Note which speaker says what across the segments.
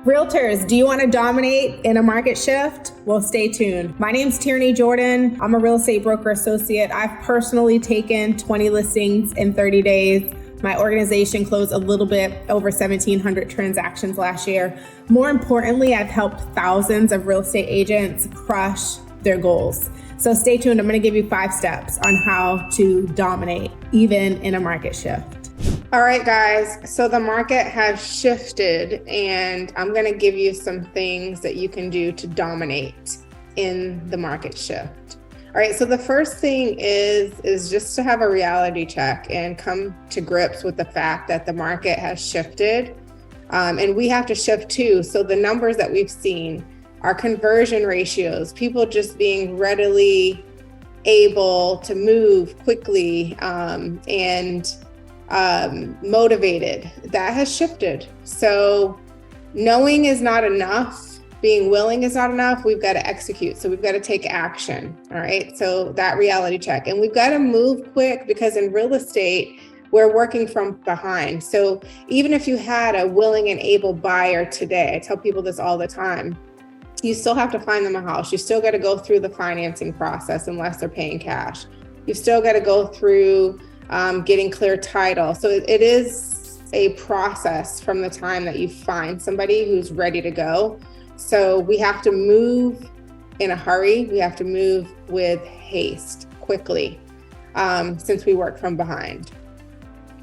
Speaker 1: Realtors, do you want to dominate in a market shift? Well, stay tuned. My name's Tierny Jordan. I'm a real estate broker associate. I've personally taken 20 listings in 30 days. My organization closed a little bit over 1,700 transactions last year. More importantly, I've helped thousands of real estate agents crush their goals. So stay tuned. I'm going to give you 5 steps on how to dominate even in a market shift. All right, guys, so the market has shifted and I'm going to give you some things that you can do to dominate in the market shift. All right, so the first thing is just to have a reality check and come to grips with the fact that the market has shifted and we have to shift too. So the numbers that we've seen are conversion ratios, people just being readily able to move quickly and motivated. That has shifted. So knowing is not enough. Being willing is not enough. We've got to execute. So we've got to take action. All right. So that reality check. And we've got to move quick because in real estate, we're working from behind. So even if you had a willing and able buyer today, I tell people this all the time, you still have to find them a house. You still got to go through the financing process unless they're paying cash. You've still got to go through getting clear title. So it is a process from the time that you find somebody who's ready to go. So we have to move in a hurry. We have to move with haste, quickly, since we work from behind.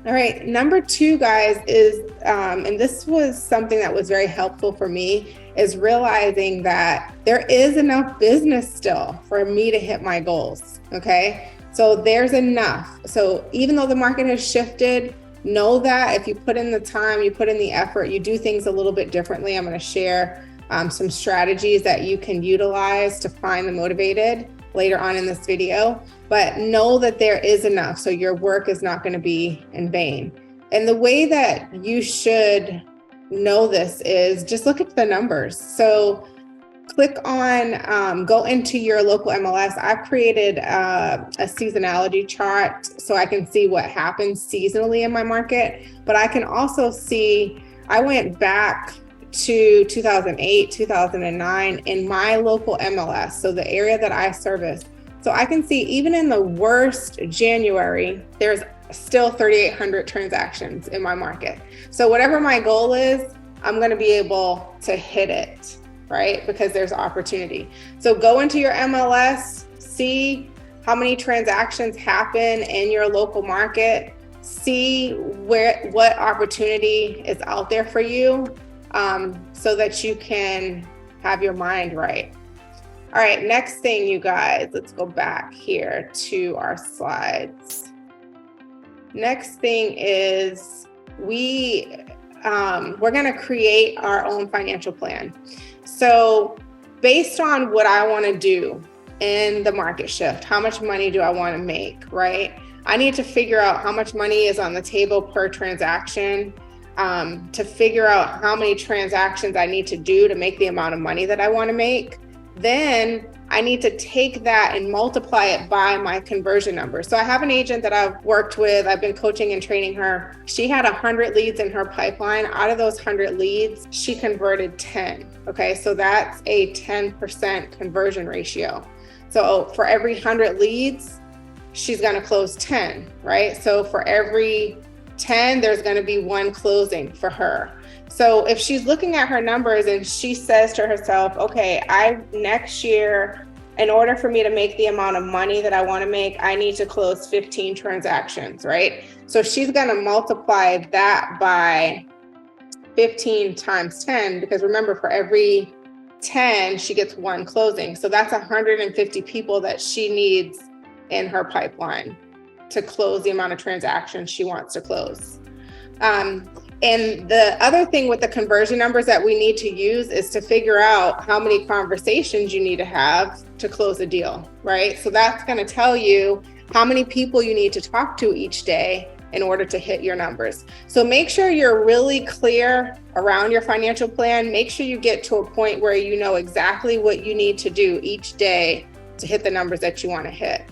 Speaker 1: All right, number 2, guys, is, and this was something that was very helpful for me, is realizing that there is enough business still for me to hit my goals, okay? So there's enough. So even though the market has shifted, know that if you put in the time, you put in the effort, you do things a little bit differently. I'm going to share some strategies that you can utilize to find the motivated later on in this video, but know that there is enough. So your work is not going to be in vain. And the way that you should know this is just look at the numbers. So click on, go into your local MLS. I've created a seasonality chart so I can see what happens seasonally in my market, but I can also see, I went back to 2008, 2009 in my local MLS, so the area that I service. So I can see even in the worst January, there's still 3,800 transactions in my market. So whatever my goal is, I'm going to be able to hit it, right? Because there's opportunity. So go into your MLS, see how many transactions happen in your local market, see what opportunity is out there for you, so that you can have your mind right. All right, next thing, you guys, let's go back here to our slides. Next thing is we're going to create our own financial plan. So based on what I want to do in the market shift, how much money do I want to make, right? I need to figure out how much money is on the table per transaction, to figure out how many transactions I need to do to make the amount of money that I want to make. Then I need to take that and multiply it by my conversion number. So I have an agent that I've worked with. I've been coaching and training her. She had 100 leads in her pipeline. Out of those 100 leads, she converted 10. Okay, so that's a 10% conversion ratio. So for every 100 leads, she's going to close 10, right? So for every 10, there's going to be 1 closing for her. So if she's looking at her numbers and she says to herself, okay, next year, in order for me to make the amount of money that I want to make, I need to close 15 transactions, right? So she's going to multiply that by 15 times 10, because remember, for every 10, she gets 1 closing. So that's 150 people that she needs in her pipeline to close the amount of transactions she wants to close. And the other thing with the conversion numbers that we need to use is to figure out how many conversations you need to have to close a deal, right? So that's going to tell you how many people you need to talk to each day in order to hit your numbers. So make sure you're really clear around your financial plan. Make sure you get to a point where you know exactly what you need to do each day to hit the numbers that you want to hit.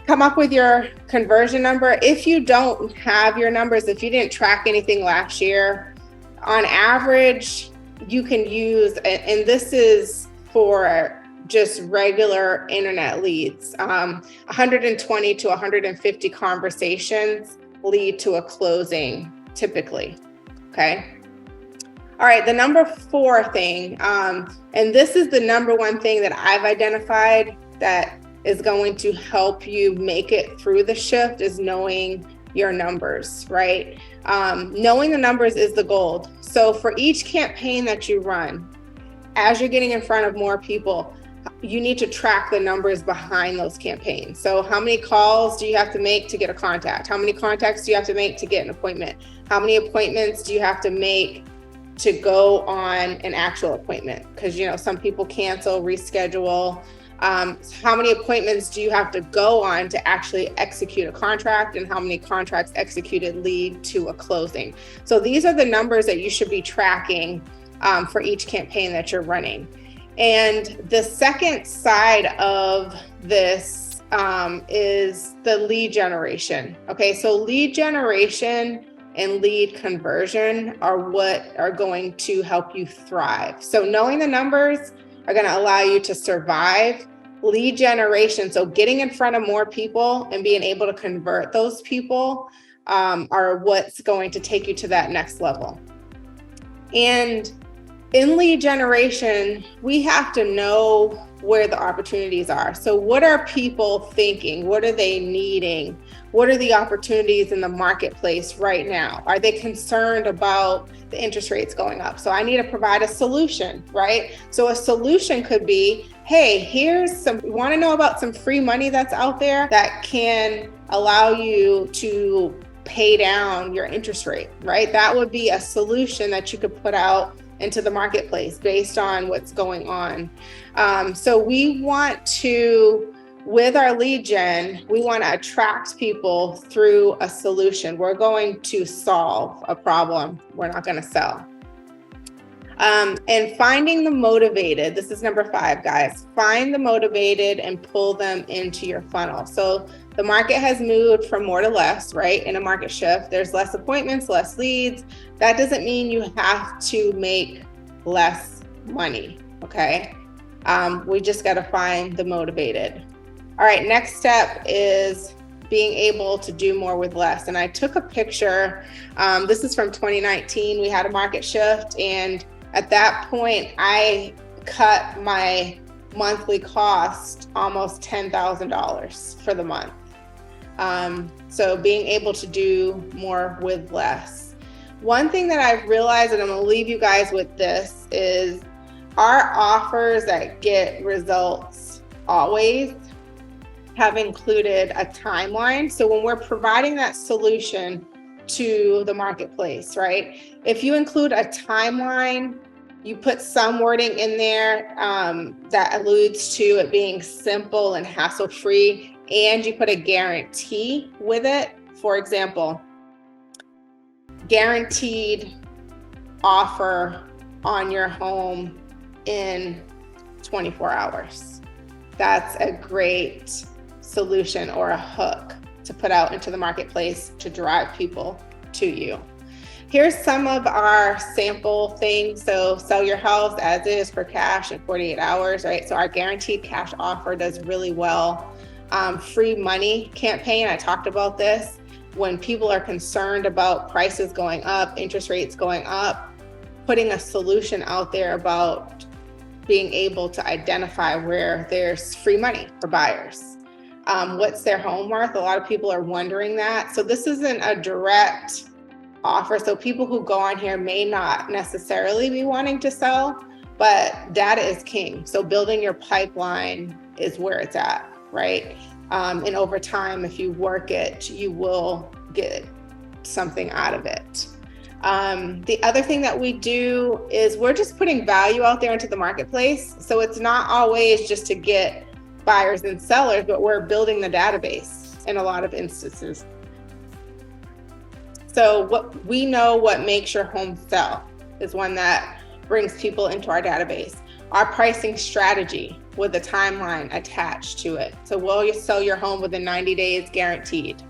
Speaker 1: Come up with your conversion number. If you don't have your numbers, if you didn't track anything last year, on average, you can use, and this is for just regular internet leads, 120 to 150 conversations lead to a closing typically, okay? All right, the number 4 thing, and this is the number 1 thing that I've identified that is going to help you make it through the shift, is knowing your numbers, right? Knowing the numbers is the gold. So for each campaign that you run, as you're getting in front of more people, you need to track the numbers behind those campaigns. So how many calls do you have to make to get a contact? How many contacts do you have to make to get an appointment? How many appointments do you have to make to go on an actual appointment? Because, you know, some people cancel, reschedule. How many appointments do you have to go on to actually execute a contract, and how many contracts executed lead to a closing? So these are the numbers that you should be tracking for each campaign that you're running. And the second side of this is the lead generation. Okay, so lead generation and lead conversion are what are going to help you thrive. So knowing the numbers are going to allow you to survive. Lead generation, so getting in front of more people and being able to convert those people are what's going to take you to that next level. And in lead generation, we have to know where the opportunities are. So what are people thinking? What are they needing? What are the opportunities in the marketplace right now? Are they concerned about the interest rates going up? So I need to provide a solution, right? So a solution could be, hey, we want to know about some free money that's out there that can allow you to pay down your interest rate, right? That would be a solution that you could put out into the marketplace based on what's going on. So we want to, with our lead gen, we want to attract people through a solution. We're going to solve a problem. We're not going to sell. And finding the motivated, this is number 5, guys. Find the motivated and pull them into your funnel. So the market has moved from more to less, right? In a market shift, there's less appointments, less leads. That doesn't mean you have to make less money, okay? We just got to find the motivated. All right, next step is being able to do more with less. And I took a picture. This is from 2019. We had a market shift, and at that point, I cut my monthly cost almost $10,000 for the month. So being able to do more with less. One thing that I've realized, and I'm going to leave you guys with this, is our offers that get results always have included a timeline. So when we're providing that solution to the marketplace, right? If you include a timeline, you put some wording in there that alludes to it being simple and hassle-free, and you put a guarantee with it. For example, guaranteed offer on your home in 24 hours. That's a great solution or a hook to put out into the marketplace to drive people to you. Here's some of our sample things. So sell your house as is for cash in 48 hours, right? So our guaranteed cash offer does really well. Free money campaign, I talked about this. When people are concerned about prices going up, interest rates going up, putting a solution out there about being able to identify where there's free money for buyers. What's their home worth? A lot of people are wondering that. So this isn't a direct offer. So people who go on here may not necessarily be wanting to sell, but data is king. So building your pipeline is where it's at, right? And over time, if you work it, you will get something out of it. The other thing that we do is we're just putting value out there into the marketplace. So it's not always just to get buyers and sellers, but we're building the database in a lot of instances. So what makes your home sell is one that brings people into our database. Our pricing strategy with a timeline attached to it. So will you sell your home within 90 days guaranteed?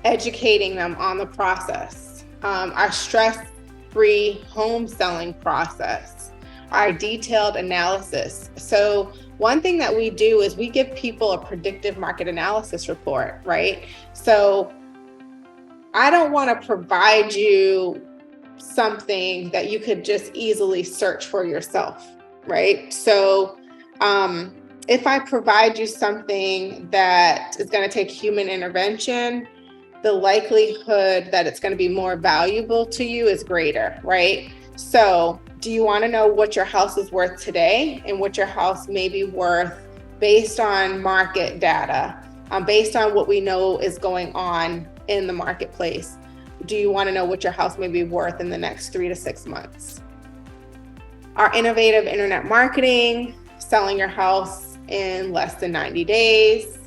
Speaker 1: Educating them on the process. Our stress free home selling process, our detailed analysis. So one thing that we do is we give people a predictive market analysis report, right? So I don't want to provide you something that you could just easily search for yourself, right? So if I provide you something that is going to take human intervention, the likelihood that it's going to be more valuable to you is greater, right? So do you want to know what your house is worth today and what your house may be worth based on market data, based on what we know is going on in the marketplace? Do you want to know what your house may be worth in the next 3 to 6 months? Our innovative internet marketing, selling your house in less than 90 days,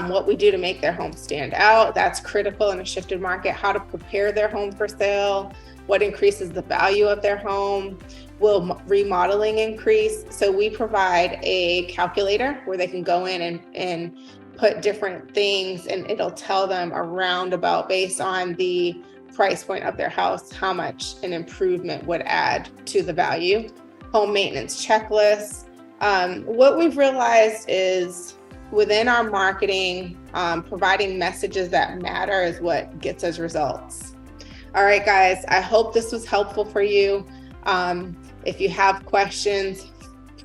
Speaker 1: what we do to make their home stand out, that's critical in a shifted market, how to prepare their home for sale, what increases the value of their home, will remodeling increase? So we provide a calculator where they can go in and put different things, and it'll tell them around about, based on the price point of their house, how much an improvement would add to the value. Home maintenance checklists. What we've realized is within our marketing, providing messages that matter is what gets us results. All right, guys, I hope this was helpful for you. If you have questions,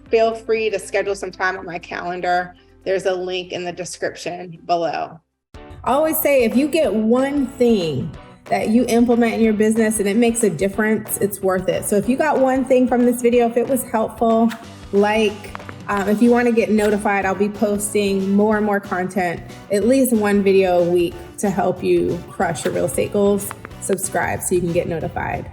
Speaker 1: feel free to schedule some time on my calendar. There's a link in the description below.
Speaker 2: I always say, if you get one thing that you implement in your business and it makes a difference, it's worth it. So if you got one thing from this video, if it was helpful, if you want to get notified, I'll be posting more and more content, at least one video a week to help you crush your real estate goals. Subscribe so you can get notified.